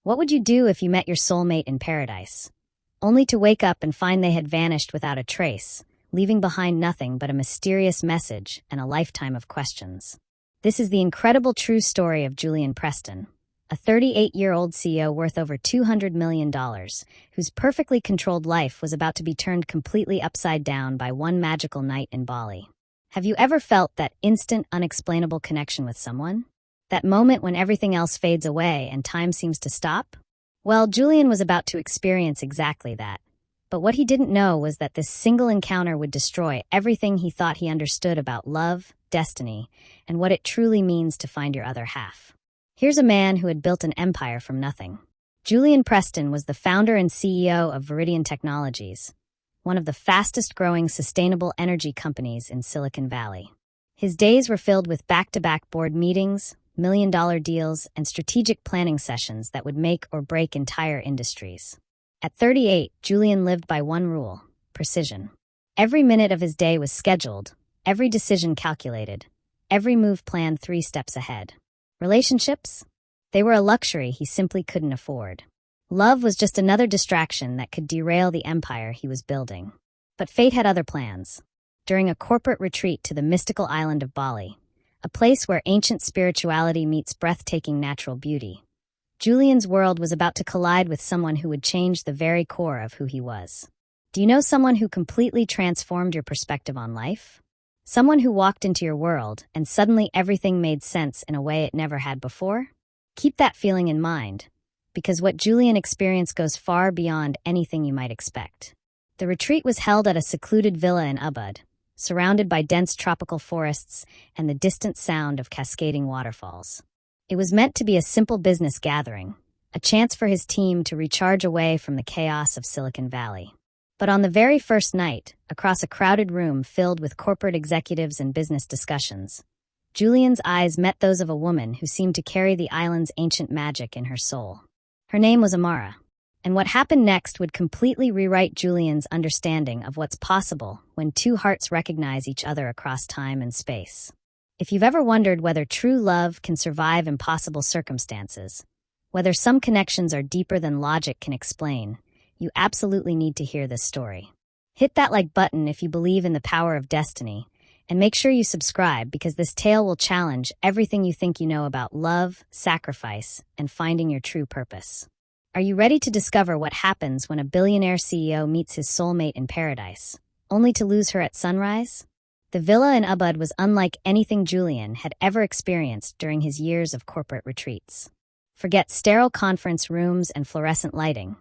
What would you do if you met your soulmate in paradise, only to wake up and find they had vanished without a trace, leaving behind nothing but a mysterious message and a lifetime of questions? This is the incredible true story of Julian Preston, a 38-year-old CEO worth over $200 million, whose perfectly controlled life was about to be turned completely upside down by one magical night in Bali. Have you ever felt that instant, unexplainable connection with someone? That moment when everything else fades away and time seems to stop? Well, Julian was about to experience exactly that. But what he didn't know was that this single encounter would destroy everything he thought he understood about love, destiny, and what it truly means to find your other half. Here's a man who had built an empire from nothing. Julian Preston was the founder and CEO of Viridian Technologies, one of the fastest-growing sustainable energy companies in Silicon Valley. His days were filled with back-to-back board meetings, million-dollar deals, and strategic planning sessions that would make or break entire industries. At 38, Julian lived by one rule: precision. Every minute of his day was scheduled, every decision calculated, every move planned 3 steps ahead. Relationships? They were a luxury he simply couldn't afford. Love was just another distraction that could derail the empire he was building. But fate had other plans. During a corporate retreat to the mystical island of Bali, a place where ancient spirituality meets breathtaking natural beauty, Julian's world was about to collide with someone who would change the very core of who he was. Do you know someone who completely transformed your perspective on life? Someone who walked into your world and suddenly everything made sense in a way it never had before? Keep that feeling in mind, because what Julian experienced goes far beyond anything you might expect. The retreat was held at a secluded villa in Ubud, surrounded by dense tropical forests and the distant sound of cascading waterfalls. It was meant to be a simple business gathering, a chance for his team to recharge away from the chaos of Silicon Valley. But on the very first night, across a crowded room filled with corporate executives and business discussions, Julian's eyes met those of a woman who seemed to carry the island's ancient magic in her soul. Her name was Amara, and what happened next would completely rewrite Julian's understanding of what's possible when 2 hearts recognize each other across time and space. If you've ever wondered whether true love can survive impossible circumstances, whether some connections are deeper than logic can explain, you absolutely need to hear this story. Hit that like button if you believe in the power of destiny, and make sure you subscribe because this tale will challenge everything you think you know about love, sacrifice, and finding your true purpose. Are you ready to discover what happens when a billionaire CEO meets his soulmate in paradise, only to lose her at sunrise? The villa in Ubud was unlike anything Julian had ever experienced during his years of corporate retreats. Forget sterile conference rooms and fluorescent lighting.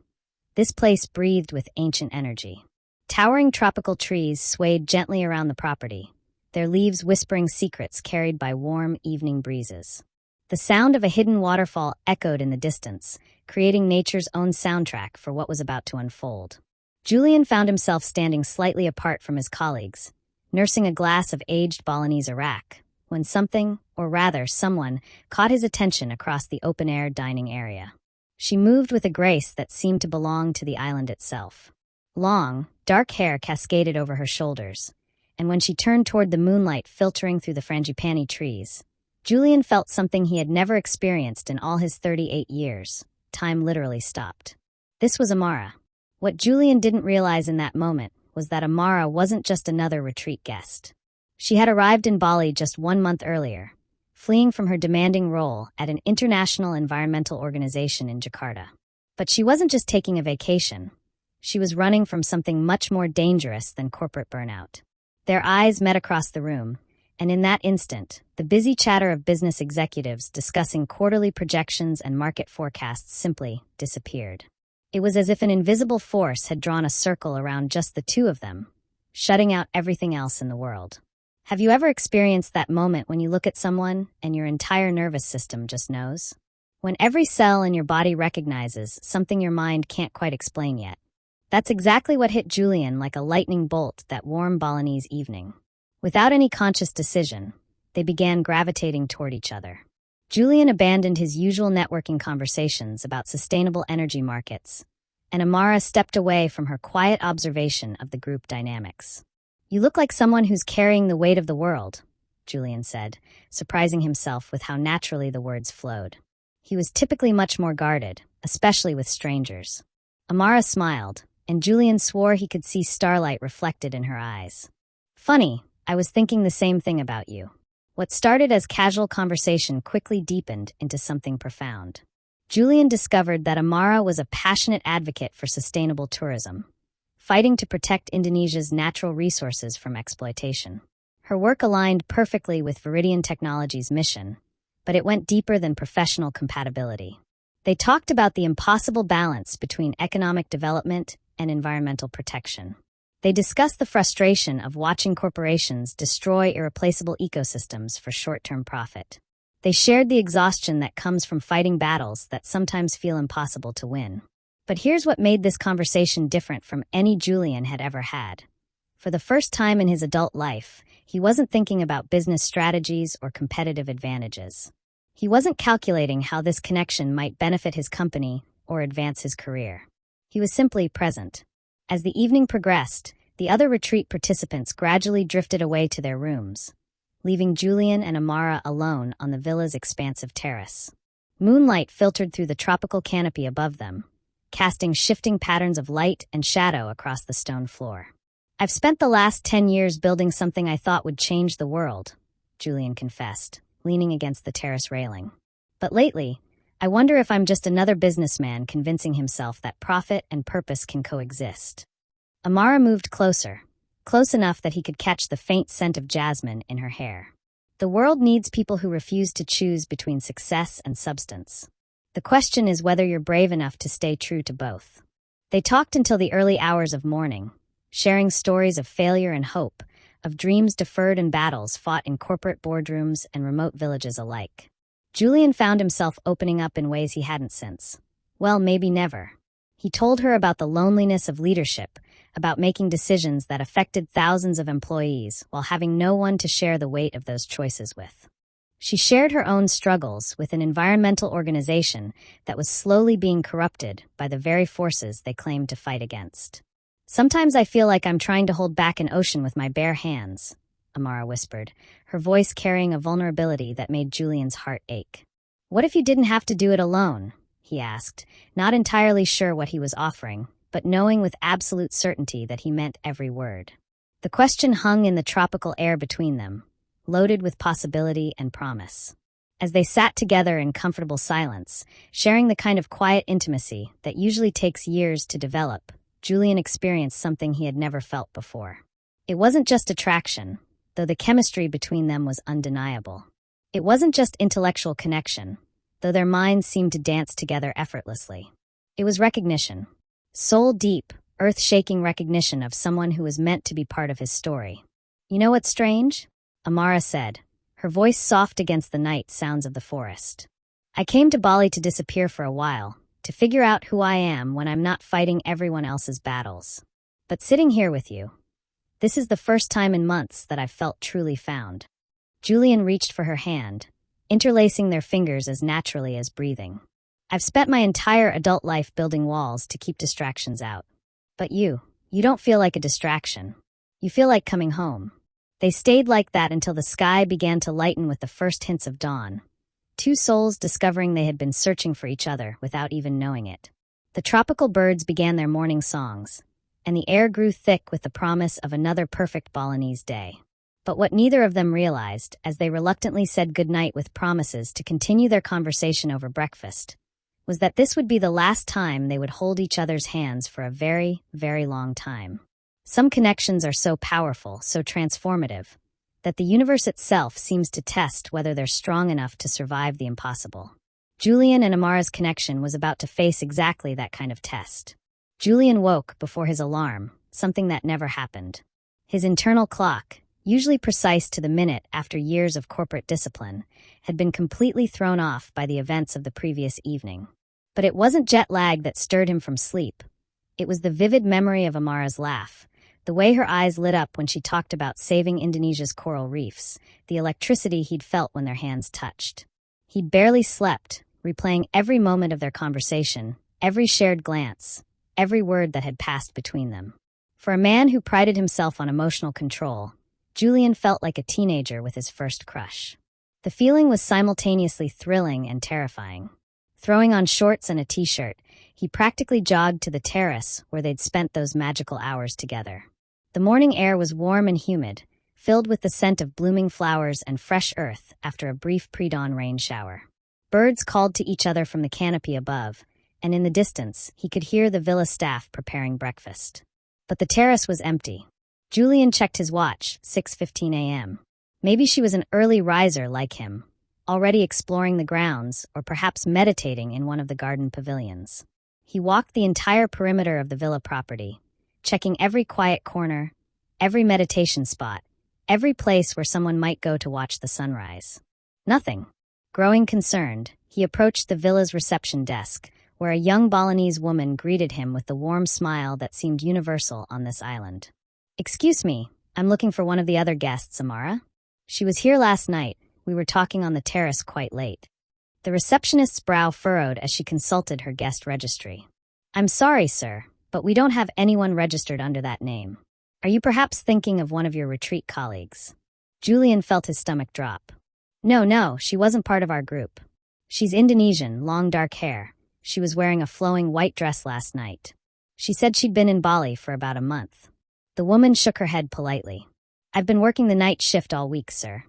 This place breathed with ancient energy. Towering tropical trees swayed gently around the property, their leaves whispering secrets carried by warm evening breezes. The sound of a hidden waterfall echoed in the distance, creating nature's own soundtrack for what was about to unfold. Julian found himself standing slightly apart from his colleagues, nursing a glass of aged Balinese arak, when something, or rather someone, caught his attention across the open-air dining area. She moved with a grace that seemed to belong to the island itself. Long, dark hair cascaded over her shoulders, and when she turned toward the moonlight filtering through the frangipani trees, Julian felt something he had never experienced in all his 38 years. Time literally stopped. This was Amara. What Julian didn't realize in that moment was that Amara wasn't just another retreat guest. She had arrived in Bali just 1 month earlier, fleeing from her demanding role at an international environmental organization in Jakarta. But she wasn't just taking a vacation. She was running from something much more dangerous than corporate burnout. Their eyes met across the room, and in that instant, the busy chatter of business executives discussing quarterly projections and market forecasts simply disappeared. It was as if an invisible force had drawn a circle around just the 2 of them, shutting out everything else in the world. Have you ever experienced that moment when you look at someone and your entire nervous system just knows? When every cell in your body recognizes something your mind can't quite explain yet. That's exactly what hit Julian like a lightning bolt that warm Balinese evening. Without any conscious decision, they began gravitating toward each other. Julian abandoned his usual networking conversations about sustainable energy markets, and Amara stepped away from her quiet observation of the group dynamics. "You look like someone who's carrying the weight of the world," Julian said, surprising himself with how naturally the words flowed. He was typically much more guarded, especially with strangers. Amara smiled, and Julian swore he could see starlight reflected in her eyes. Funny, I was thinking the same thing about you. What started as casual conversation quickly deepened into something profound. Julian discovered that Amara was a passionate advocate for sustainable tourism, fighting to protect Indonesia's natural resources from exploitation. Her work aligned perfectly with Viridian Technology's mission, but it went deeper than professional compatibility. They talked about the impossible balance between economic development and environmental protection. They discussed the frustration of watching corporations destroy irreplaceable ecosystems for short-term profit. They shared the exhaustion that comes from fighting battles that sometimes feel impossible to win. But here's what made this conversation different from any Julian had ever had. For the first time in his adult life, he wasn't thinking about business strategies or competitive advantages. He wasn't calculating how this connection might benefit his company or advance his career. He was simply present. As the evening progressed, the other retreat participants gradually drifted away to their rooms, leaving Julian and Amara alone on the villa's expansive terrace. Moonlight filtered through the tropical canopy above them, casting shifting patterns of light and shadow across the stone floor. "I've spent the last 10 years building something I thought would change the world," Julian confessed, leaning against the terrace railing. "But lately, I wonder if I'm just another businessman convincing himself that profit and purpose can coexist." Amara moved closer, close enough that he could catch the faint scent of jasmine in her hair. "The world needs people who refuse to choose between success and substance. The question is whether you're brave enough to stay true to both." They talked until the early hours of morning, sharing stories of failure and hope, of dreams deferred and battles fought in corporate boardrooms and remote villages alike. Julian found himself opening up in ways he hadn't since. Well, maybe never. He told her about the loneliness of leadership, about making decisions that affected thousands of employees while having no one to share the weight of those choices with. She shared her own struggles with an environmental organization that was slowly being corrupted by the very forces they claimed to fight against. "Sometimes I feel like I'm trying to hold back an ocean with my bare hands," Amara whispered, her voice carrying a vulnerability that made Julian's heart ache. "What if you didn't have to do it alone?" he asked, not entirely sure what he was offering, but knowing with absolute certainty that he meant every word. The question hung in the tropical air between them, loaded with possibility and promise. As they sat together in comfortable silence, sharing the kind of quiet intimacy that usually takes years to develop, Julian experienced something he had never felt before. It wasn't just attraction, though the chemistry between them was undeniable. It wasn't just intellectual connection, though their minds seemed to dance together effortlessly. It was recognition. Soul-deep, earth-shaking recognition of someone who was meant to be part of his story. "You know what's strange?" Amara said, her voice soft against the night sounds of the forest. "I came to Bali to disappear for a while, to figure out who I am when I'm not fighting everyone else's battles. But sitting here with you, this is the first time in months that I've felt truly found." Julian reached for her hand, interlacing their fingers as naturally as breathing. "I've spent my entire adult life building walls to keep distractions out. But you don't feel like a distraction. You feel like coming home." They stayed like that until the sky began to lighten with the first hints of dawn. Two souls discovering they had been searching for each other without even knowing it. The tropical birds began their morning songs, and the air grew thick with the promise of another perfect Balinese day. But what neither of them realized, as they reluctantly said goodnight with promises to continue their conversation over breakfast, was that this would be the last time they would hold each other's hands for a very, very long time. Some connections are so powerful, so transformative, that the universe itself seems to test whether they're strong enough to survive the impossible. Julian and Amara's connection was about to face exactly that kind of test. Julian woke before his alarm, something that never happened. His internal clock, usually precise to the minute after years of corporate discipline, had been completely thrown off by the events of the previous evening. But it wasn't jet lag that stirred him from sleep. It was the vivid memory of Amara's laugh, the way her eyes lit up when she talked about saving Indonesia's coral reefs, the electricity he'd felt when their hands touched. He'd barely slept, replaying every moment of their conversation, every shared glance, every word that had passed between them. For a man who prided himself on emotional control, Julian felt like a teenager with his first crush. The feeling was simultaneously thrilling and terrifying. Throwing on shorts and a t-shirt, he practically jogged to the terrace where they'd spent those magical hours together. The morning air was warm and humid, filled with the scent of blooming flowers and fresh earth after a brief pre-dawn rain shower. Birds called to each other from the canopy above, and in the distance, he could hear the villa staff preparing breakfast. But the terrace was empty. Julian checked his watch, 6:15 a.m. Maybe she was an early riser like him, already exploring the grounds or perhaps meditating in one of the garden pavilions. He walked the entire perimeter of the villa property, checking every quiet corner, every meditation spot, every place where someone might go to watch the sunrise. Nothing. Growing concerned, he approached the villa's reception desk, where a young Balinese woman greeted him with the warm smile that seemed universal on this island. "Excuse me, I'm looking for one of the other guests, Amara. She was here last night. We were talking on the terrace quite late." The receptionist's brow furrowed as she consulted her guest registry. "I'm sorry, sir, but we don't have anyone registered under that name. Are you perhaps thinking of one of your retreat colleagues?" Julian felt his stomach drop. No, she wasn't part of our group. She's Indonesian, long dark hair. She was wearing a flowing white dress last night. She said she'd been in Bali for about a month. The woman shook her head politely. "I've been working the night shift all week, sir.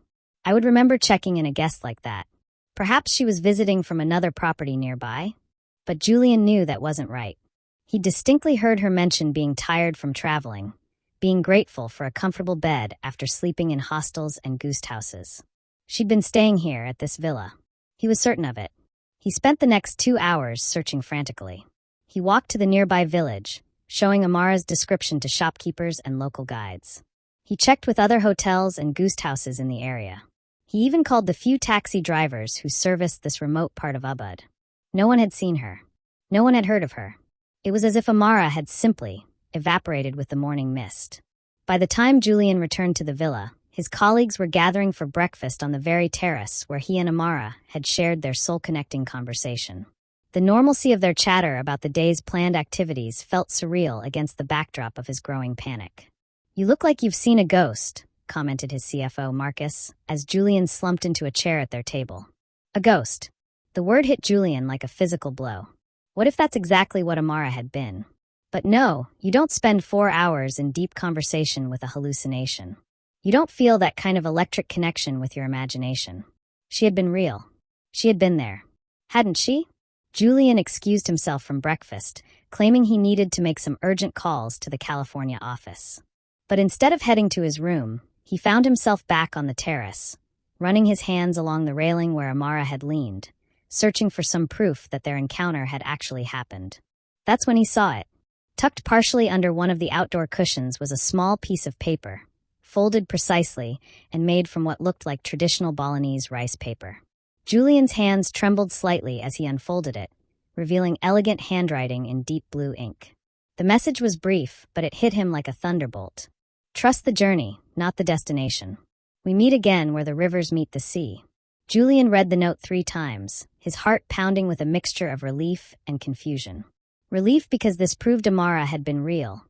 I would remember checking in a guest like that. Perhaps she was visiting from another property nearby?" But Julian knew that wasn't right. He distinctly heard her mention being tired from traveling, being grateful for a comfortable bed after sleeping in hostels and ghost houses. She'd been staying here at this villa. He was certain of it. He spent the next 2 hours searching frantically. He walked to the nearby village, showing Amara's description to shopkeepers and local guides. He checked with other hotels and ghost houses in the area. He even called the few taxi drivers who serviced this remote part of Ubud. No one had seen her. No one had heard of her. It was as if Amara had simply evaporated with the morning mist. By the time Julian returned to the villa, his colleagues were gathering for breakfast on the very terrace where he and Amara had shared their soul-connecting conversation. The normalcy of their chatter about the day's planned activities felt surreal against the backdrop of his growing panic. "You look like you've seen a ghost," commented his CFO, Marcus, as Julian slumped into a chair at their table. A ghost. The word hit Julian like a physical blow. What if that's exactly what Amara had been? But no, you don't spend 4 hours in deep conversation with a hallucination. You don't feel that kind of electric connection with your imagination. She had been real. She had been there. Hadn't she? Julian excused himself from breakfast, claiming he needed to make some urgent calls to the California office. But instead of heading to his room, he found himself back on the terrace, running his hands along the railing where Amara had leaned, searching for some proof that their encounter had actually happened. That's when he saw it. Tucked partially under one of the outdoor cushions was a small piece of paper, folded precisely and made from what looked like traditional Balinese rice paper. Julian's hands trembled slightly as he unfolded it, revealing elegant handwriting in deep blue ink. The message was brief, but it hit him like a thunderbolt. "Trust the journey, not the destination. We meet again where the rivers meet the sea." Julian read the note 3 times, his heart pounding with a mixture of relief and confusion. Relief because this proved Amara had been real.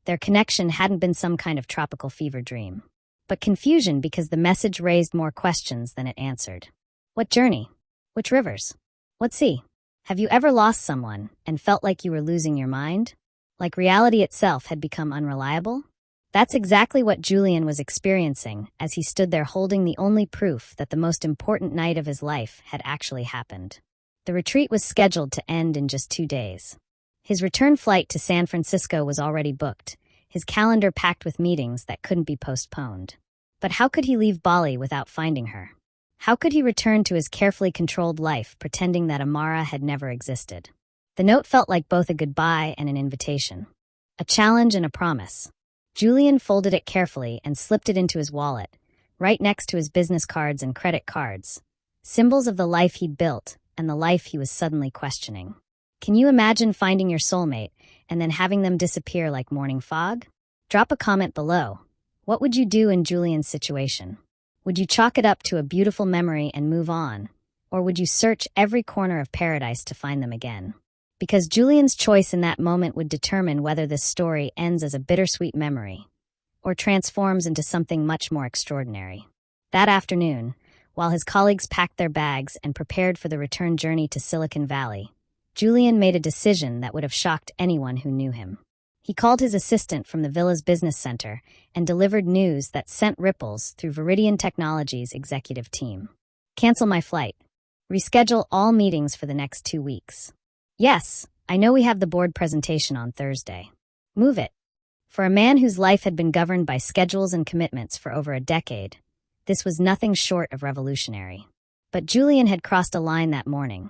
Their connection hadn't been some kind of tropical fever dream. But confusion because the message raised more questions than it answered. What journey? Which rivers? What sea? Have you ever lost someone and felt like you were losing your mind? Like reality itself had become unreliable? That's exactly what Julian was experiencing as he stood there holding the only proof that the most important night of his life had actually happened. The retreat was scheduled to end in just 2 days. His return flight to San Francisco was already booked, his calendar packed with meetings that couldn't be postponed. But how could he leave Bali without finding her? How could he return to his carefully controlled life pretending that Amara had never existed? The note felt like both a goodbye and an invitation. A challenge and a promise. Julian folded it carefully and slipped it into his wallet, right next to his business cards and credit cards, symbols of the life he'd built and the life he was suddenly questioning. Can you imagine finding your soulmate and then having them disappear like morning fog? Drop a comment below. What would you do in Julian's situation? Would you chalk it up to a beautiful memory and move on? Or would you search every corner of paradise to find them again? Because Julian's choice in that moment would determine whether this story ends as a bittersweet memory or transforms into something much more extraordinary. That afternoon, While his colleagues packed their bags and prepared for the return journey to Silicon Valley, Julian made a decision that would have shocked anyone who knew him. He called his assistant from the villa's business center and delivered news that sent ripples through Viridian Technologies' executive team. Cancel my flight. Reschedule all meetings for the next 2 weeks. Yes, I know we have the board presentation on Thursday. Move it. For a man whose life had been governed by schedules and commitments for over a decade, this was nothing short of revolutionary. But Julian had crossed a line that morning.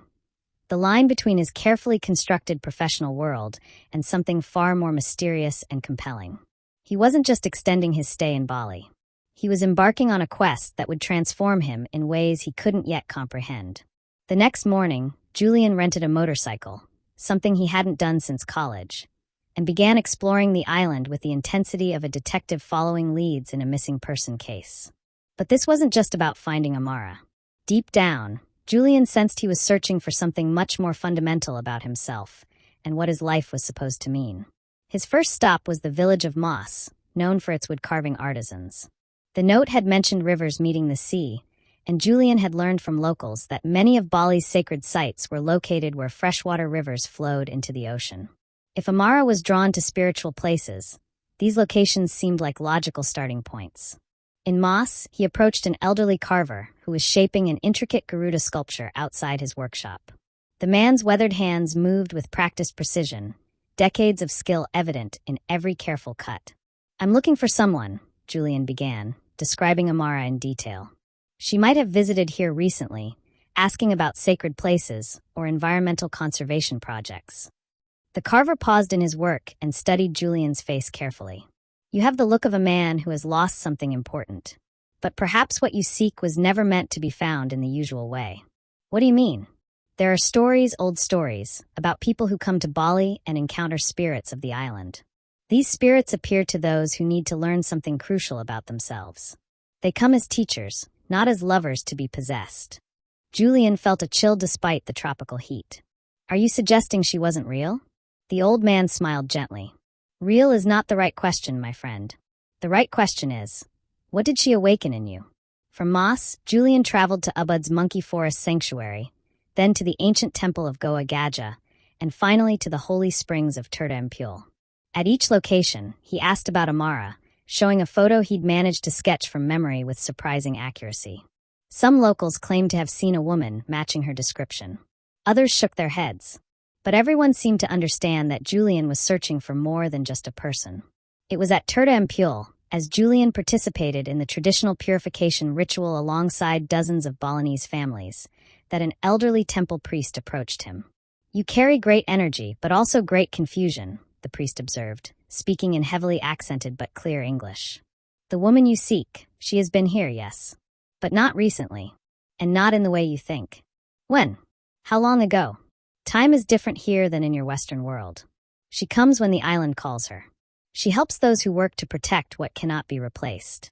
The line between his carefully constructed professional world and something far more mysterious and compelling. He wasn't just extending his stay in Bali. He was embarking on a quest that would transform him in ways he couldn't yet comprehend. The next morning, Julian rented a motorcycle, something he hadn't done since college, and began exploring the island with the intensity of a detective following leads in a missing person case. But this wasn't just about finding Amara. Deep down, Julian sensed he was searching for something much more fundamental about himself and what his life was supposed to mean. His first stop was the village of Moss, known for its wood-carving artisans. The note had mentioned rivers meeting the sea, and Julian had learned from locals that many of Bali's sacred sites were located where freshwater rivers flowed into the ocean. If Amara was drawn to spiritual places, these locations seemed like logical starting points. In Moss, he approached an elderly carver who was shaping an intricate Garuda sculpture outside his workshop. The man's weathered hands moved with practiced precision, decades of skill evident in every careful cut. "I'm looking for someone," Julian began, describing Amara in detail. "She might have visited here recently, asking about sacred places or environmental conservation projects." The carver paused in his work and studied Julian's face carefully. "You have the look of a man who has lost something important. But perhaps what you seek was never meant to be found in the usual way." "What do you mean?" "There are stories, old stories, about people who come to Bali and encounter spirits of the island. These spirits appear to those who need to learn something crucial about themselves. They come as teachers, not as lovers to be possessed." Julian felt a chill despite the tropical heat. "Are you suggesting she wasn't real?" The old man smiled gently. "Real is not the right question, my friend. The right question is, what did she awaken in you?" From Moss, Julian traveled to Ubud's Monkey Forest Sanctuary, then to the ancient temple of Goa Gaja, and finally to the holy springs of terrace. At each location, he asked about Amara, showing a photo he'd managed to sketch from memory with surprising accuracy. Some locals claimed to have seen a woman matching her description. Others shook their heads. But everyone seemed to understand that Julian was searching for more than just a person. It was at terrace, as Julian participated in the traditional purification ritual alongside dozens of Balinese families, that an elderly temple priest approached him. "You carry great energy, but also great confusion," the priest observed, speaking in heavily accented but clear English. "The woman you seek, she has been here, yes. But not recently. And not in the way you think." "When? How long ago?" "Time is different here than in your Western world. She comes when the island calls her. She helps those who work to protect what cannot be replaced."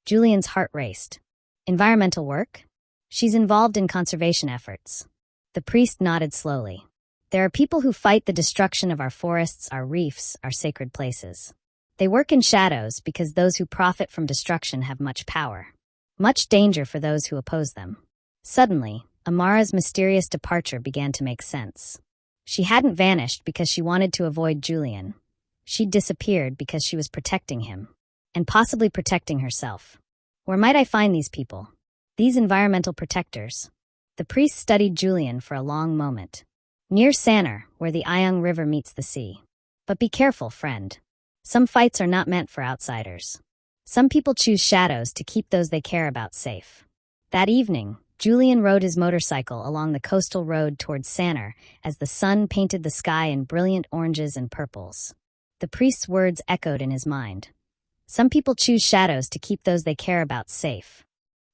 Julian's heart raced. "Environmental work?" "She's involved in conservation efforts." The priest nodded slowly. "There are people who fight the destruction of our forests, our reefs, our sacred places. They work in shadows because those who profit from destruction have much power. Much danger for those who oppose them." Suddenly, Amara's mysterious departure began to make sense. She hadn't vanished because she wanted to avoid Julian. She'd disappeared because she was protecting him, and possibly protecting herself. "Where might I find these people? These environmental protectors?" The priest studied Julian for a long moment. "Near Sanur, where the Ayung River meets the sea. But be careful, friend. Some fights are not meant for outsiders. Some people choose shadows to keep those they care about safe." That evening, Julian rode his motorcycle along the coastal road towards Sanur as the sun painted the sky in brilliant oranges and purples. The priest's words echoed in his mind. Some people choose shadows to keep those they care about safe.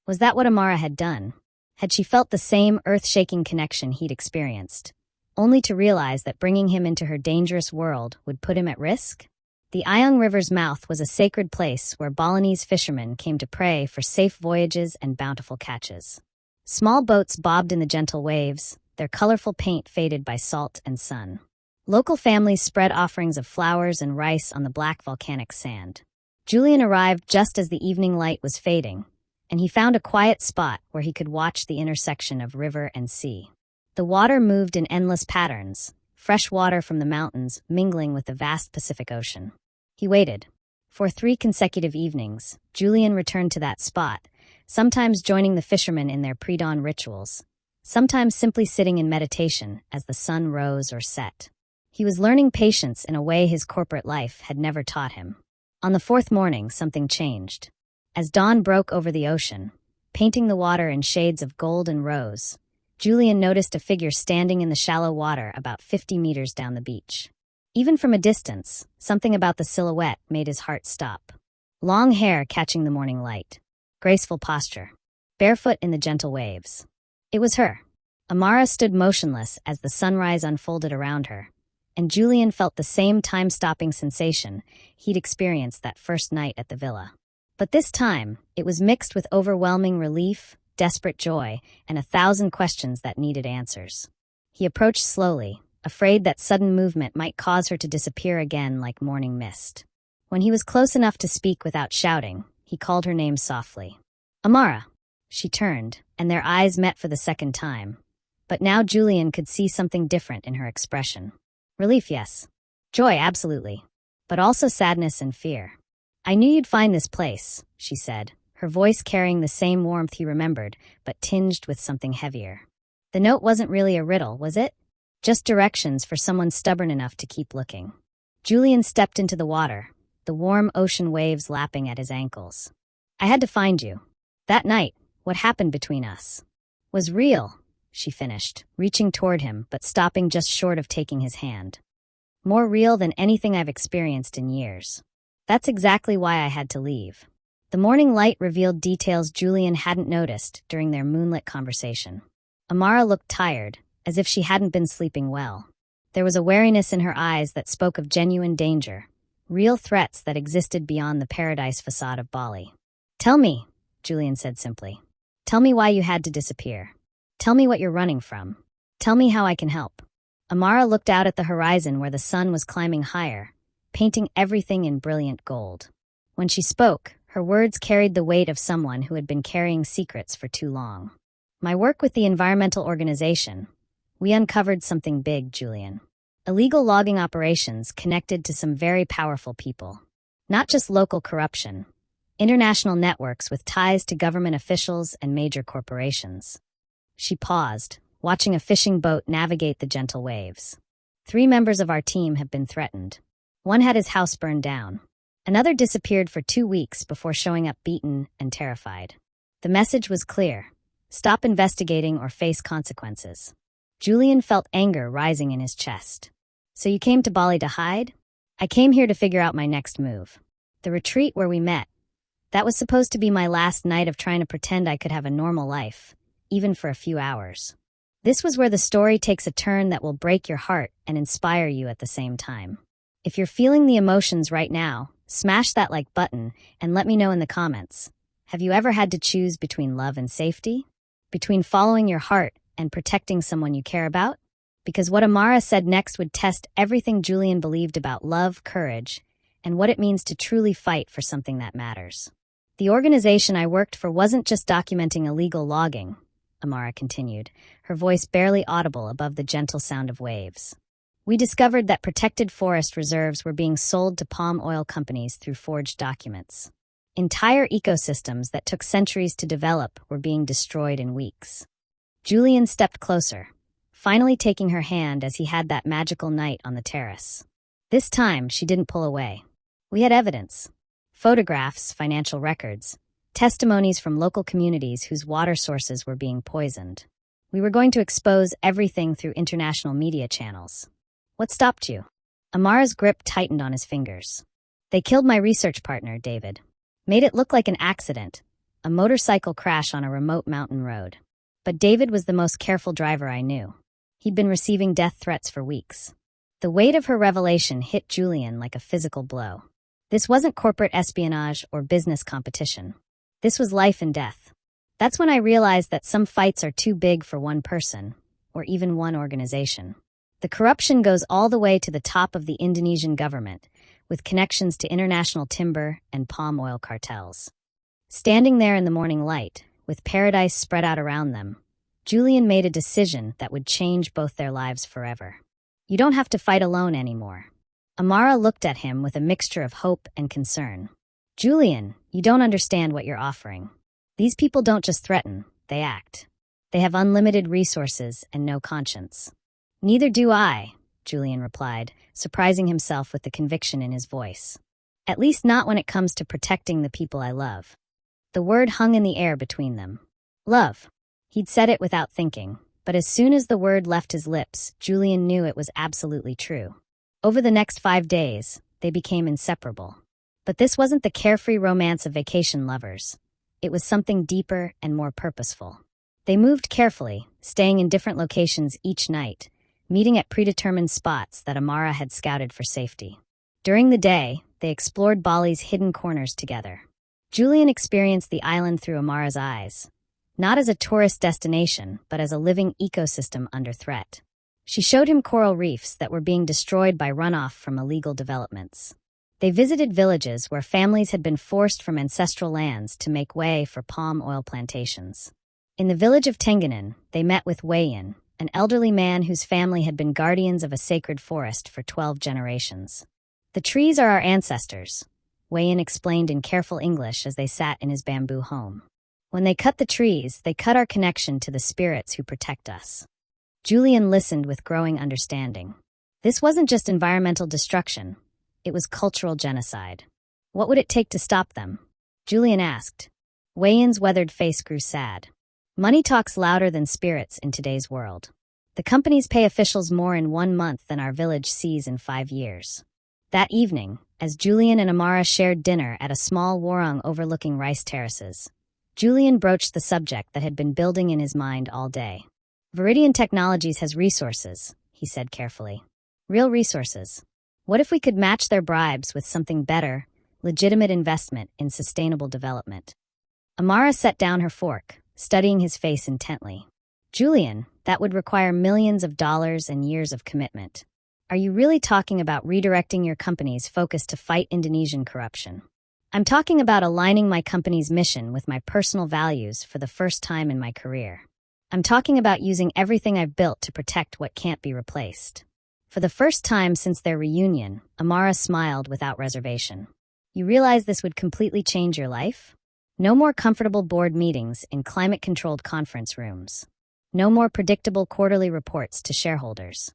Was that what Amara had done? Had she felt the same earth-shaking connection he'd experienced, only to realize that bringing him into her dangerous world would put him at risk? The Ayung River's mouth was a sacred place where Balinese fishermen came to pray for safe voyages and bountiful catches. Small boats bobbed in the gentle waves, their colorful paint faded by salt and sun. Local families spread offerings of flowers and rice on the black volcanic sand. Julian arrived just as the evening light was fading, and he found a quiet spot where he could watch the intersection of river and sea. The water moved in endless patterns, fresh water from the mountains mingling with the vast Pacific Ocean. He waited. For 3 consecutive evenings, Julian returned to that spot, sometimes joining the fishermen in their pre-dawn rituals, sometimes simply sitting in meditation as the sun rose or set. He was learning patience in a way his corporate life had never taught him. On the 4th morning, something changed. As dawn broke over the ocean, painting the water in shades of gold and rose, Julian noticed a figure standing in the shallow water about 50 meters down the beach. Even from a distance, something about the silhouette made his heart stop. Long hair catching the morning light. Graceful posture. Barefoot in the gentle waves. It was her. Amara stood motionless as the sunrise unfolded around her, and Julian felt the same time-stopping sensation he'd experienced that first night at the villa. But this time, it was mixed with overwhelming relief, desperate joy, and 1,000 questions that needed answers. He approached slowly, afraid that sudden movement might cause her to disappear again like morning mist. When he was close enough to speak without shouting, he called her name softly. Amara. She turned, and their eyes met for the second time. But now Julian could see something different in her expression. Relief, yes. Joy, absolutely. But also sadness and fear. I knew you'd find this place, she said, her voice carrying the same warmth he remembered, but tinged with something heavier. The note wasn't really a riddle, was it? Just directions for someone stubborn enough to keep looking. Julian stepped into the water, the warm ocean waves lapping at his ankles. I had to find you. That night, what happened between us was real, she finished, reaching toward him but stopping just short of taking his hand. More real than anything I've experienced in years. That's exactly why I had to leave. The morning light revealed details Julian hadn't noticed during their moonlit conversation. Amara looked tired, as if she hadn't been sleeping well. There was a wariness in her eyes that spoke of genuine danger, real threats that existed beyond the paradise facade of Bali. Tell me, Julian said simply. Tell me why you had to disappear. Tell me what you're running from. Tell me how I can help. Amara looked out at the horizon where the sun was climbing higher, painting everything in brilliant gold. When she spoke, her words carried the weight of someone who had been carrying secrets for too long. My work with the environmental organization, we uncovered something big, Julian. Illegal logging operations connected to some very powerful people. Not just local corruption, international networks with ties to government officials and major corporations. She paused, watching a fishing boat navigate the gentle waves. 3 members of our team have been threatened. One had his house burned down. Another disappeared for 2 weeks before showing up beaten and terrified. The message was clear. Stop investigating or face consequences. Julian felt anger rising in his chest. So you came to Bali to hide? I came here to figure out my next move. The retreat where we met. That was supposed to be my last night of trying to pretend I could have a normal life, even for a few hours. This was where the story takes a turn that will break your heart and inspire you at the same time. If you're feeling the emotions right now, smash that like button and let me know in the comments. Have you ever had to choose between love and safety? Between following your heart and protecting someone you care about? Because what Amara said next would test everything Julian believed about love, courage, and what it means to truly fight for something that matters. The organization I worked for wasn't just documenting illegal logging, Amara continued, her voice barely audible above the gentle sound of waves. We discovered that protected forest reserves were being sold to palm oil companies through forged documents. Entire ecosystems that took centuries to develop were being destroyed in weeks. Julian stepped closer, finally taking her hand as he had that magical night on the terrace. This time, she didn't pull away. We had evidence. Photographs, financial records, testimonies from local communities whose water sources were being poisoned. We were going to expose everything through international media channels. What stopped you? Amara's grip tightened on his fingers. They killed my research partner, David. Made it look like an accident, a motorcycle crash on a remote mountain road. But David was the most careful driver I knew. He'd been receiving death threats for weeks. The weight of her revelation hit Julian like a physical blow. This wasn't corporate espionage or business competition. This was life and death. That's when I realized that some fights are too big for one person, or even one organization. The corruption goes all the way to the top of the Indonesian government, with connections to international timber and palm oil cartels. Standing there in the morning light, with paradise spread out around them, Julian made a decision that would change both their lives forever. You don't have to fight alone anymore. Amara looked at him with a mixture of hope and concern. Julian, you don't understand what you're offering. These people don't just threaten, they act. They have unlimited resources and no conscience. Neither do I, Julian replied, surprising himself with the conviction in his voice. At least not when it comes to protecting the people I love. The word hung in the air between them. Love. He'd said it without thinking, but as soon as the word left his lips, Julian knew it was absolutely true. Over the next 5 days, they became inseparable. But this wasn't the carefree romance of vacation lovers. It was something deeper and more purposeful. They moved carefully, staying in different locations each night, meeting at predetermined spots that Amara had scouted for safety. During the day, they explored Bali's hidden corners together. Julian experienced the island through Amara's eyes, not as a tourist destination, but as a living ecosystem under threat. She showed him coral reefs that were being destroyed by runoff from illegal developments. They visited villages where families had been forced from ancestral lands to make way for palm oil plantations. In the village of Tenganan, they met with Wayan, an elderly man whose family had been guardians of a sacred forest for 12 generations. The trees are our ancestors, Wayan explained in careful English as they sat in his bamboo home. When they cut the trees, they cut our connection to the spirits who protect us. Julian listened with growing understanding. This wasn't just environmental destruction, it was cultural genocide. What would it take to stop them? Julian asked. Wayan's weathered face grew sad. Money talks louder than spirits in today's world. The companies pay officials more in 1 month than our village sees in 5 years. That evening, as Julian and Amara shared dinner at a small warung overlooking rice terraces, Julian broached the subject that had been building in his mind all day. Viridian Technologies has resources, he said carefully. Real resources. What if we could match their bribes with something better, legitimate investment in sustainable development? Amara set down her fork, studying his face intently. Julian, that would require millions of dollars and years of commitment. Are you really talking about redirecting your company's focus to fight Indonesian corruption? I'm talking about aligning my company's mission with my personal values for the first time in my career. I'm talking about using everything I've built to protect what can't be replaced. For the first time since their reunion, Amara smiled without reservation. You realize this would completely change your life? No more comfortable board meetings in climate-controlled conference rooms. No more predictable quarterly reports to shareholders.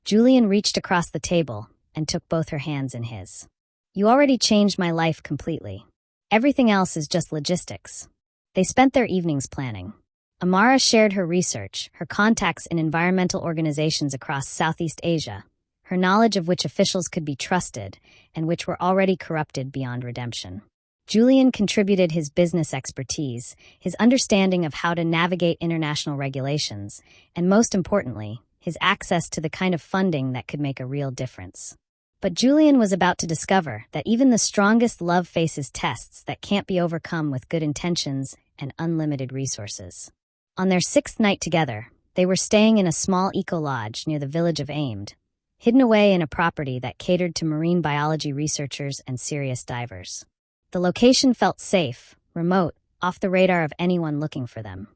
Julian reached across the table and took both her hands in his. You already changed my life completely. Everything else is just logistics. They spent their evenings planning. Amara shared her research, her contacts in environmental organizations across Southeast Asia, her knowledge of which officials could be trusted and which were already corrupted beyond redemption. Julian contributed his business expertise, his understanding of how to navigate international regulations, and most importantly, his access to the kind of funding that could make a real difference. But Julian was about to discover that even the strongest love faces tests that can't be overcome with good intentions and unlimited resources. On their 6th night together, they were staying in a small eco-lodge near the village of Aimed, hidden away in a property that catered to marine biology researchers and serious divers. The location felt safe, remote, off the radar of anyone looking for them.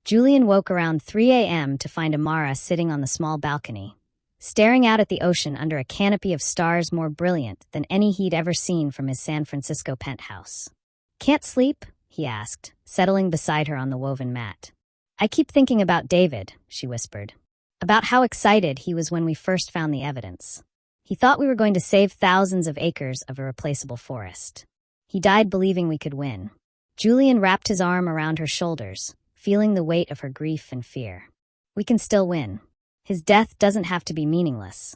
Julian woke around 3 a.m. to find Amara sitting on the small balcony, staring out at the ocean under a canopy of stars more brilliant than any he'd ever seen from his San Francisco penthouse. Can't sleep? He asked, settling beside her on the woven mat. I keep thinking about David, she whispered. About how excited he was when we first found the evidence. He thought we were going to save thousands of acres of irreplaceable forest. He died believing we could win. Julian wrapped his arm around her shoulders, feeling the weight of her grief and fear. We can still win. His death doesn't have to be meaningless.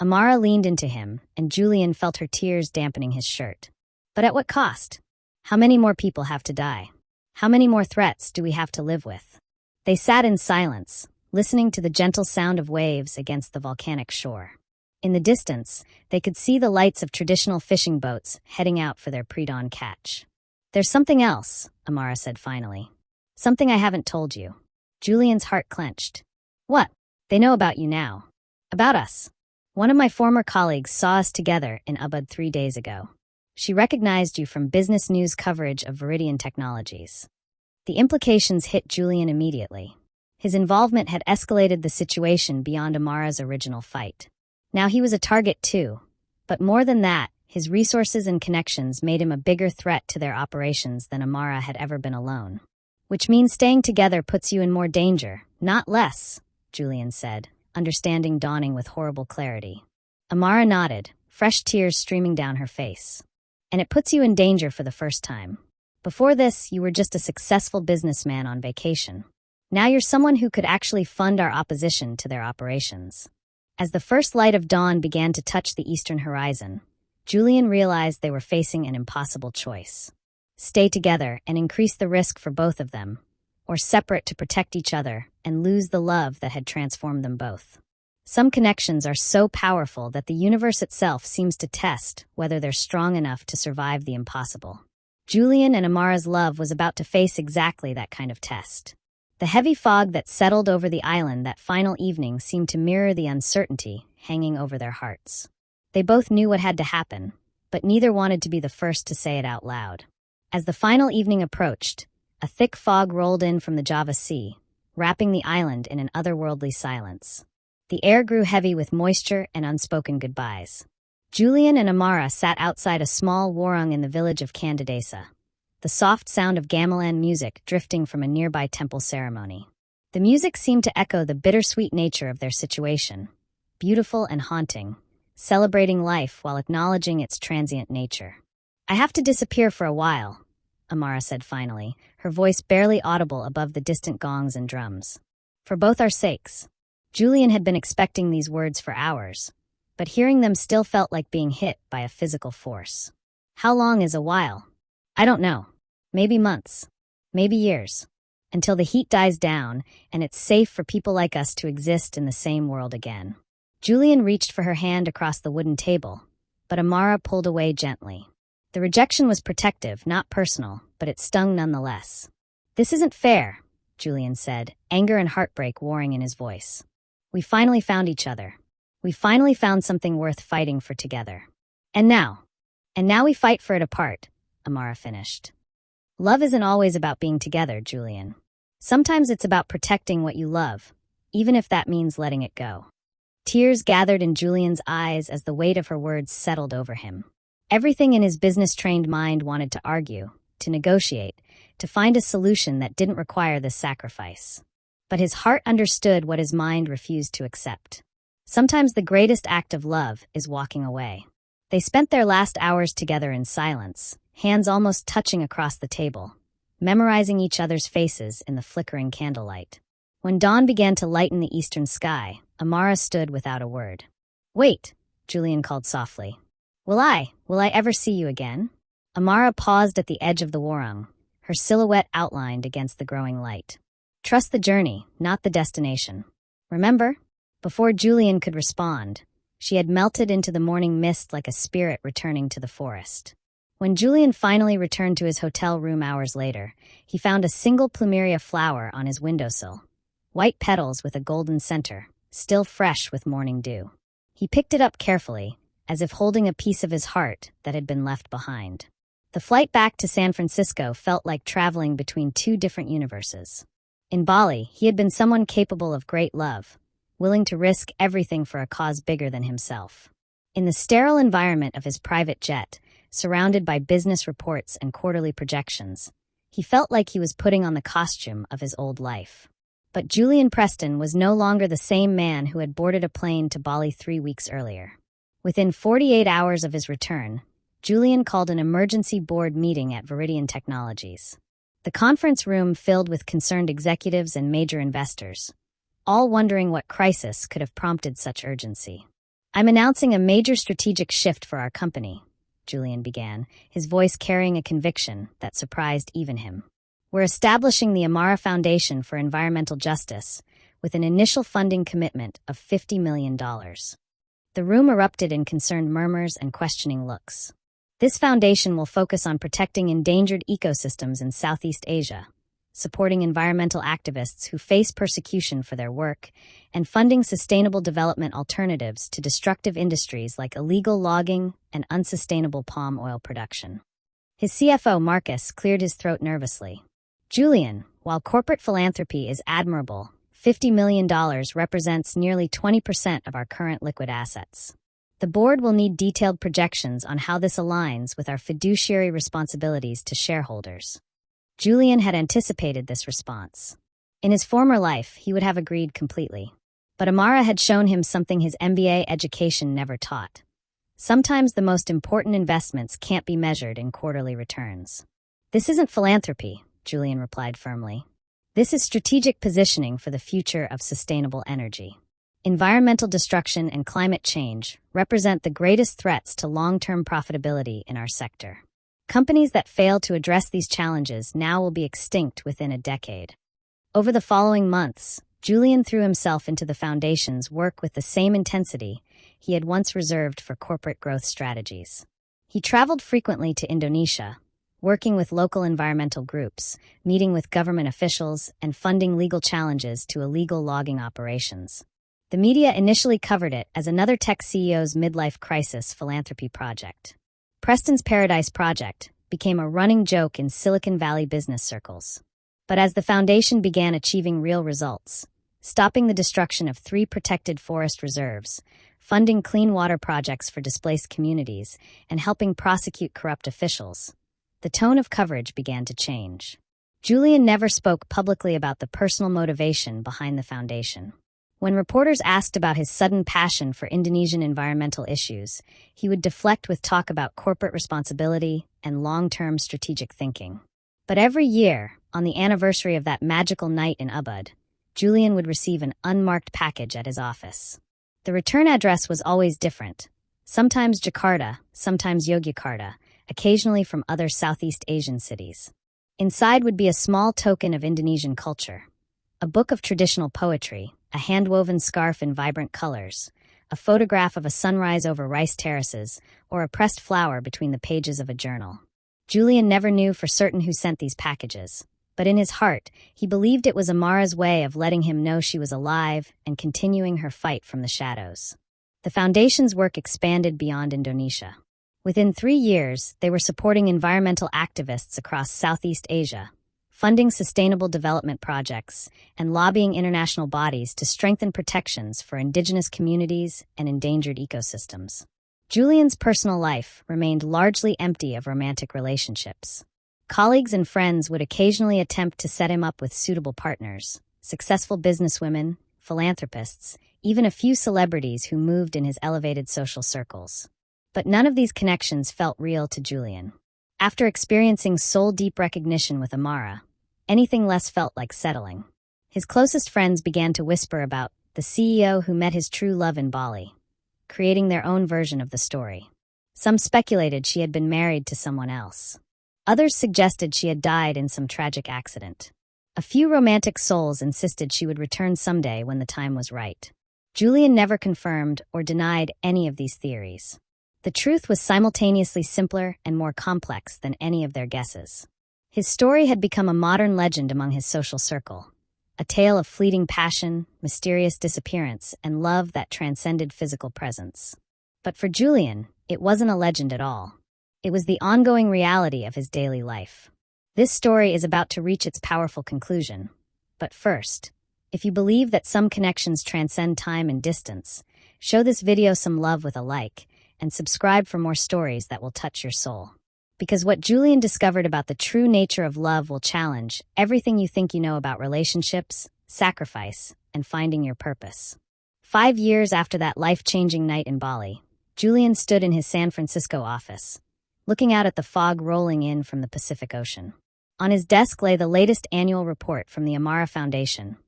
Amara leaned into him, and Julian felt her tears dampening his shirt. But at what cost? How many more people have to die? How many more threats do we have to live with? They sat in silence, listening to the gentle sound of waves against the volcanic shore. In the distance, they could see the lights of traditional fishing boats heading out for their pre-dawn catch. There's something else, Amara said finally. Something I haven't told you. Julian's heart clenched. What? They know about you now. About us. One of my former colleagues saw us together in Ubud 3 days ago. She recognized you from business news coverage of Viridian Technologies. The implications hit Julian immediately. His involvement had escalated the situation beyond Amara's original fight. Now he was a target too. But more than that, his resources and connections made him a bigger threat to their operations than Amara had ever been alone. Which means staying together puts you in more danger, not less, Julian said, understanding dawning with horrible clarity. Amara nodded, fresh tears streaming down her face. And it puts you in danger for the first time. Before this, you were just a successful businessman on vacation. Now you're someone who could actually fund our opposition to their operations. As the first light of dawn began to touch the eastern horizon, Julian realized they were facing an impossible choice. Stay together and increase the risk for both of them, or separate to protect each other and lose the love that had transformed them both. Some connections are so powerful that the universe itself seems to test whether they're strong enough to survive the impossible. Julian and Amara's love was about to face exactly that kind of test. The heavy fog that settled over the island that final evening seemed to mirror the uncertainty hanging over their hearts. They both knew what had to happen, but neither wanted to be the first to say it out loud. As the final evening approached, a thick fog rolled in from the Java Sea, wrapping the island in an otherworldly silence. The air grew heavy with moisture and unspoken goodbyes. Julian and Amara sat outside a small warung in the village of Candidasa, the soft sound of gamelan music drifting from a nearby temple ceremony. The music seemed to echo the bittersweet nature of their situation, beautiful and haunting, celebrating life while acknowledging its transient nature. "I have to disappear for a while," Amara said finally, her voice barely audible above the distant gongs and drums. "For both our sakes." Julian had been expecting these words for hours, but hearing them still felt like being hit by a physical force. "How long is a while?" "I don't know. Maybe months. Maybe years. Until the heat dies down and it's safe for people like us to exist in the same world again." Julian reached for her hand across the wooden table, but Amara pulled away gently. The rejection was protective, not personal, but it stung nonetheless. "This isn't fair," Julian said, anger and heartbreak warring in his voice. "We finally found each other. We finally found something worth fighting for together. And now we fight for it apart," Amara finished. "Love isn't always about being together, Julian. Sometimes it's about protecting what you love, even if that means letting it go." Tears gathered in Julian's eyes as the weight of her words settled over him. Everything in his business-trained mind wanted to argue, to negotiate, to find a solution that didn't require this sacrifice. But his heart understood what his mind refused to accept. Sometimes the greatest act of love is walking away. They spent their last hours together in silence, hands almost touching across the table, memorizing each other's faces in the flickering candlelight. When dawn began to lighten the eastern sky, Amara stood without a word. "Wait," Julian called softly. Will I ever see you again?" Amara paused at the edge of the warung, her silhouette outlined against the growing light. "Trust the journey, not the destination. Remember?" Before Julian could respond, she had melted into the morning mist like a spirit returning to the forest. When Julian finally returned to his hotel room hours later, he found a single plumeria flower on his windowsill, white petals with a golden center, still fresh with morning dew. He picked it up carefully, as if holding a piece of his heart that had been left behind. The flight back to San Francisco felt like traveling between two different universes. In Bali, he had been someone capable of great love, willing to risk everything for a cause bigger than himself. In the sterile environment of his private jet, surrounded by business reports and quarterly projections, he felt like he was putting on the costume of his old life. But Julian Preston was no longer the same man who had boarded a plane to Bali 3 weeks earlier. Within 48 hours of his return, Julian called an emergency board meeting at Viridian Technologies. The conference room filled with concerned executives and major investors, all wondering what crisis could have prompted such urgency. "I'm announcing a major strategic shift for our company," Julian began, his voice carrying a conviction that surprised even him. "We're establishing the Amara Foundation for Environmental Justice with an initial funding commitment of $50 million. The room erupted in concerned murmurs and questioning looks. "This foundation will focus on protecting endangered ecosystems in Southeast Asia," supporting environmental activists who face persecution for their work, and funding sustainable development alternatives to destructive industries like illegal logging and unsustainable palm oil production. His CFO, Marcus, cleared his throat nervously. Julian, while corporate philanthropy is admirable, $50 million represents nearly 20% of our current liquid assets. The board will need detailed projections on how this aligns with our fiduciary responsibilities to shareholders. Julian had anticipated this response. In his former life, he would have agreed completely. But Amara had shown him something his MBA education never taught. Sometimes the most important investments can't be measured in quarterly returns. This isn't philanthropy, Julian replied firmly. This is strategic positioning for the future of sustainable energy. Environmental destruction and climate change represent the greatest threats to long-term profitability in our sector. Companies that fail to address these challenges now will be extinct within a decade. Over the following months, Julian threw himself into the foundation's work with the same intensity he had once reserved for corporate growth strategies. He traveled frequently to Indonesia, working with local environmental groups, meeting with government officials, and funding legal challenges to illegal logging operations. The media initially covered it as another tech CEO's midlife crisis philanthropy project. Preston's Paradise Project became a running joke in Silicon Valley business circles. But as the foundation began achieving real results, stopping the destruction of 3 protected forest reserves, funding clean water projects for displaced communities, and helping prosecute corrupt officials, the tone of coverage began to change. Julian never spoke publicly about the personal motivation behind the foundation. When reporters asked about his sudden passion for Indonesian environmental issues, he would deflect with talk about corporate responsibility and long-term strategic thinking. But every year, on the anniversary of that magical night in Ubud, Julian would receive an unmarked package at his office. The return address was always different. Sometimes Jakarta, sometimes Yogyakarta, occasionally from other Southeast Asian cities. Inside would be a small token of Indonesian culture, a book of traditional poetry, a hand-woven scarf in vibrant colors, a photograph of a sunrise over rice terraces, or a pressed flower between the pages of a journal. Julian never knew for certain who sent these packages, but in his heart, he believed it was Amara's way of letting him know she was alive and continuing her fight from the shadows. The foundation's work expanded beyond Indonesia. Within 3 years, they were supporting environmental activists across Southeast Asia, funding sustainable development projects, and lobbying international bodies to strengthen protections for indigenous communities and endangered ecosystems. Julian's personal life remained largely empty of romantic relationships. Colleagues and friends would occasionally attempt to set him up with suitable partners, successful businesswomen, philanthropists, even a few celebrities who moved in his elevated social circles. But none of these connections felt real to Julian. After experiencing soul-deep recognition with Amara, anything less felt like settling. His closest friends began to whisper about the CEO who met his true love in Bali, creating their own version of the story. Some speculated she had been married to someone else. Others suggested she had died in some tragic accident. A few romantic souls insisted she would return someday when the time was right. Julian never confirmed or denied any of these theories. The truth was simultaneously simpler and more complex than any of their guesses. His story had become a modern legend among his social circle, a tale of fleeting passion, mysterious disappearance, and love that transcended physical presence. But for Julian, it wasn't a legend at all. It was the ongoing reality of his daily life. This story is about to reach its powerful conclusion. But first, if you believe that some connections transcend time and distance, show this video some love with a like, and subscribe for more stories that will touch your soul. Because what Julian discovered about the true nature of love will challenge everything you think you know about relationships, sacrifice, and finding your purpose. 5 years after that life-changing night in Bali, Julian stood in his San Francisco office, looking out at the fog rolling in from the Pacific Ocean. On his desk lay the latest annual report from the Amara Foundation.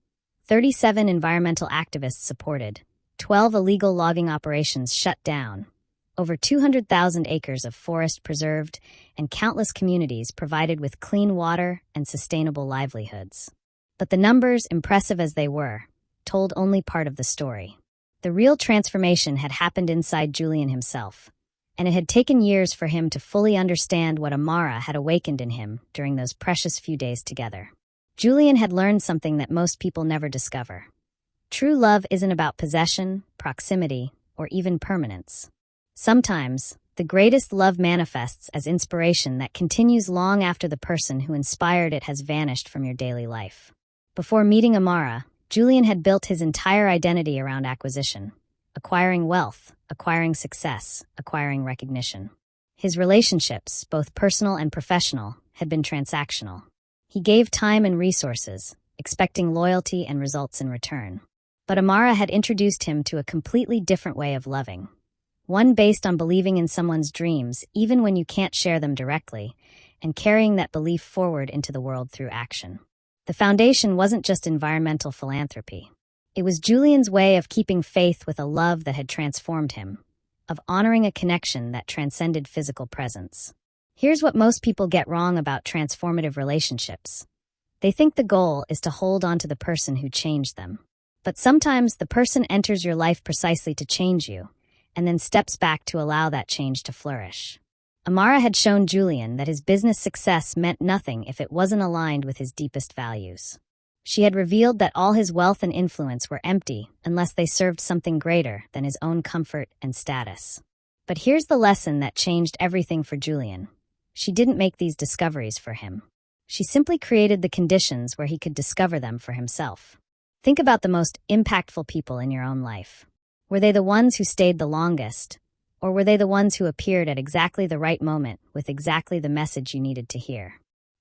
37 environmental activists supported, 12 illegal logging operations shut down, over 200,000 acres of forest preserved, and countless communities provided with clean water and sustainable livelihoods. But the numbers, impressive as they were, told only part of the story. The real transformation had happened inside Julian himself, and it had taken years for him to fully understand what Amara had awakened in him during those precious few days together. Julian had learned something that most people never discover. True love isn't about possession, proximity, or even permanence. Sometimes, the greatest love manifests as inspiration that continues long after the person who inspired it has vanished from your daily life. Before meeting Amara, Julian had built his entire identity around acquisition, acquiring wealth, acquiring success, acquiring recognition. His relationships, both personal and professional, had been transactional. He gave time and resources, expecting loyalty and results in return. But Amara had introduced him to a completely different way of loving. One based on believing in someone's dreams even when you can't share them directly, and carrying that belief forward into the world through action. The foundation wasn't just environmental philanthropy. It was Julian's way of keeping faith with a love that had transformed him, of honoring a connection that transcended physical presence. Here's what most people get wrong about transformative relationships. They think the goal is to hold on to the person who changed them. But sometimes the person enters your life precisely to change you, and then steps back to allow that change to flourish. Amara had shown Julian that his business success meant nothing if it wasn't aligned with his deepest values. She had revealed that all his wealth and influence were empty unless they served something greater than his own comfort and status. But here's the lesson that changed everything for Julian. She didn't make these discoveries for him. She simply created the conditions where he could discover them for himself. Think about the most impactful people in your own life. Were they the ones who stayed the longest? Or were they the ones who appeared at exactly the right moment with exactly the message you needed to hear?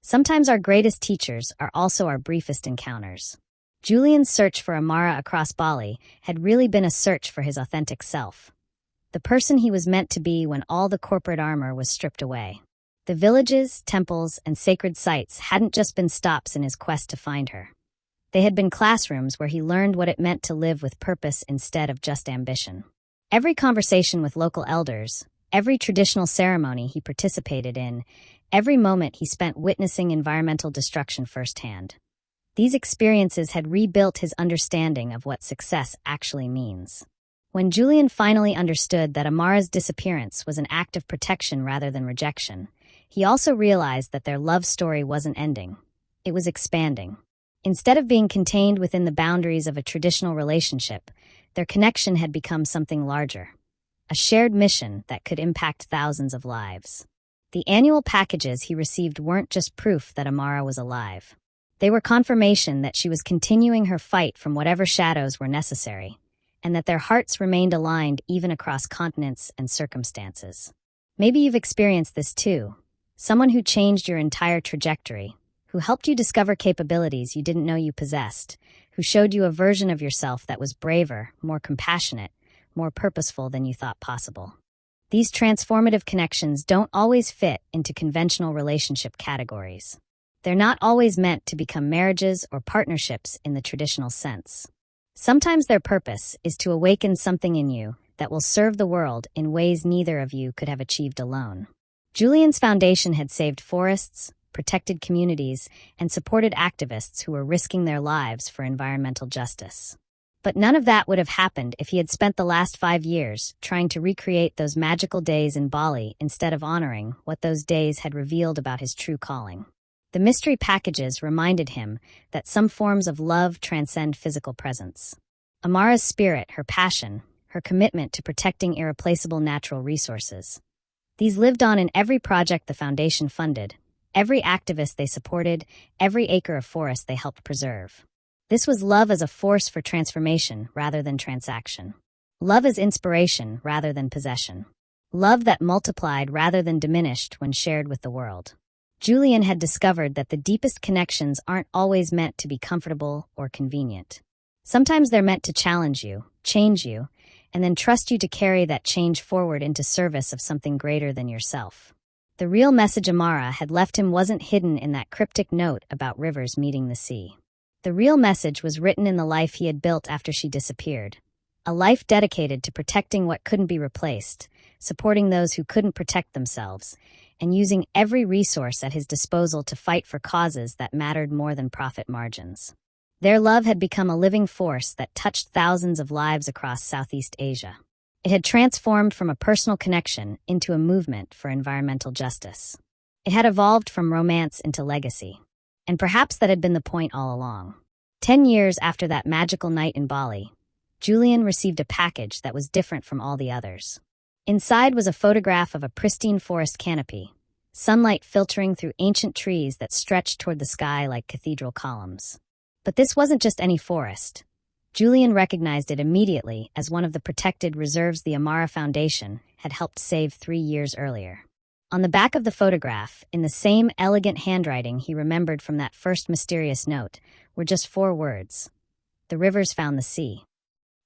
Sometimes our greatest teachers are also our briefest encounters. Julian's search for Amara across Bali had really been a search for his authentic self. The person he was meant to be when all the corporate armor was stripped away. The villages, temples, and sacred sites hadn't just been stops in his quest to find her. They had been classrooms where he learned what it meant to live with purpose instead of just ambition. Every conversation with local elders, every traditional ceremony he participated in, every moment he spent witnessing environmental destruction firsthand. These experiences had rebuilt his understanding of what success actually means. When Julian finally understood that Amara's disappearance was an act of protection rather than rejection, he also realized that their love story wasn't ending. It was expanding. Instead of being contained within the boundaries of a traditional relationship, their connection had become something larger. A shared mission that could impact thousands of lives. The annual packages he received weren't just proof that Amara was alive. They were confirmation that she was continuing her fight from whatever shadows were necessary, and that their hearts remained aligned even across continents and circumstances. Maybe you've experienced this too. Someone who changed your entire trajectory, who helped you discover capabilities you didn't know you possessed, who showed you a version of yourself that was braver, more compassionate, more purposeful than you thought possible. These transformative connections don't always fit into conventional relationship categories. They're not always meant to become marriages or partnerships in the traditional sense. Sometimes their purpose is to awaken something in you that will serve the world in ways neither of you could have achieved alone. Julian's foundation had saved forests, protected communities, and supported activists who were risking their lives for environmental justice. But none of that would have happened if he had spent the last 5 years trying to recreate those magical days in Bali instead of honoring what those days had revealed about his true calling. The mystery packages reminded him that some forms of love transcend physical presence. Amara's spirit, her passion, her commitment to protecting irreplaceable natural resources. These lived on in every project the foundation funded, every activist they supported, every acre of forest they helped preserve. This was love as a force for transformation rather than transaction. Love as inspiration rather than possession. Love that multiplied rather than diminished when shared with the world. Julian had discovered that the deepest connections aren't always meant to be comfortable or convenient. Sometimes they're meant to challenge you, change you, and then trust you to carry that change forward into service of something greater than yourself. The real message Amara had left him wasn't hidden in that cryptic note about rivers meeting the sea. The real message was written in the life he had built after she disappeared. A life dedicated to protecting what couldn't be replaced, supporting those who couldn't protect themselves, and using every resource at his disposal to fight for causes that mattered more than profit margins. Their love had become a living force that touched thousands of lives across Southeast Asia. It had transformed from a personal connection into a movement for environmental justice. It had evolved from romance into legacy. And perhaps that had been the point all along. 10 years after that magical night in Bali, Julian received a package that was different from all the others. Inside was a photograph of a pristine forest canopy, sunlight filtering through ancient trees that stretched toward the sky like cathedral columns. But this wasn't just any forest. Julian recognized it immediately as one of the protected reserves the Amara Foundation had helped save 3 years earlier. On the back of the photograph, in the same elegant handwriting he remembered from that first mysterious note, were just 4 words. The rivers found the sea.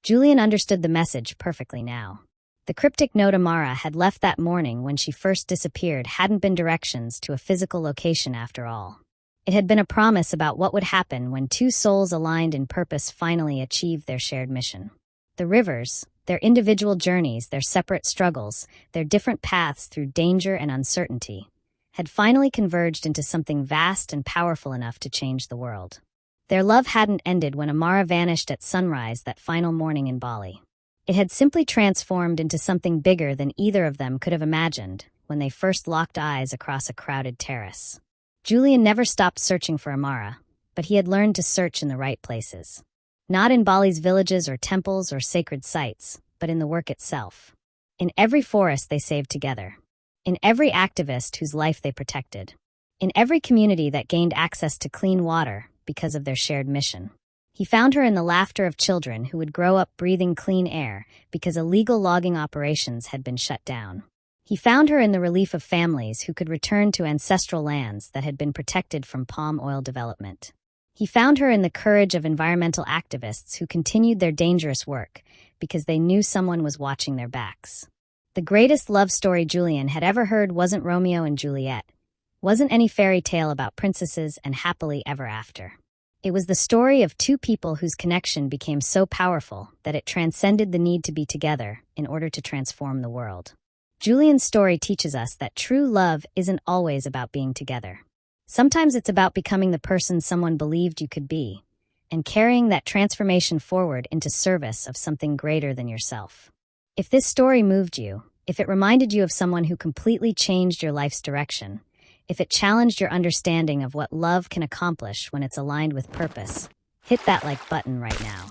Julian understood the message perfectly now. The cryptic note Amara had left that morning when she first disappeared hadn't been directions to a physical location after all. It had been a promise about what would happen when 2 souls aligned in purpose finally achieved their shared mission. The rivers, their individual journeys, their separate struggles, their different paths through danger and uncertainty, had finally converged into something vast and powerful enough to change the world. Their love hadn't ended when Amara vanished at sunrise that final morning in Bali. It had simply transformed into something bigger than either of them could have imagined when they first locked eyes across a crowded terrace. Julian never stopped searching for Amara, but he had learned to search in the right places. Not in Bali's villages or temples or sacred sites, but in the work itself. In every forest they saved together. In every activist whose life they protected. In every community that gained access to clean water because of their shared mission. He found her in the laughter of children who would grow up breathing clean air because illegal logging operations had been shut down. He found her in the relief of families who could return to ancestral lands that had been protected from palm oil development. He found her in the courage of environmental activists who continued their dangerous work because they knew someone was watching their backs. The greatest love story Julian had ever heard wasn't Romeo and Juliet, wasn't any fairy tale about princesses and happily ever after. It was the story of 2 people whose connection became so powerful that it transcended the need to be together in order to transform the world. Julian's story teaches us that true love isn't always about being together. Sometimes it's about becoming the person someone believed you could be, and carrying that transformation forward into service of something greater than yourself. If this story moved you, if it reminded you of someone who completely changed your life's direction, if it challenged your understanding of what love can accomplish when it's aligned with purpose, hit that like button right now.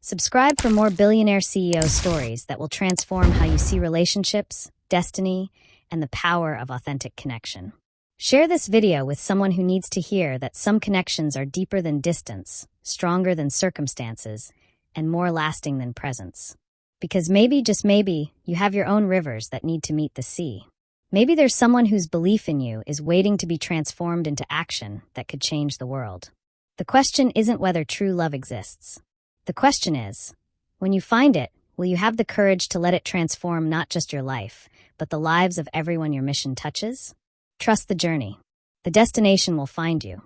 Subscribe for more billionaire CEO stories that will transform how you see relationships, destiny, and the power of authentic connection. Share this video with someone who needs to hear that some connections are deeper than distance, stronger than circumstances, and more lasting than presence. Because maybe, just maybe, you have your own rivers that need to meet the sea. Maybe there's someone whose belief in you is waiting to be transformed into action that could change the world. The question isn't whether true love exists. The question is, when you find it, will you have the courage to let it transform not just your life, but the lives of everyone your mission touches? Trust the journey. The destination will find you.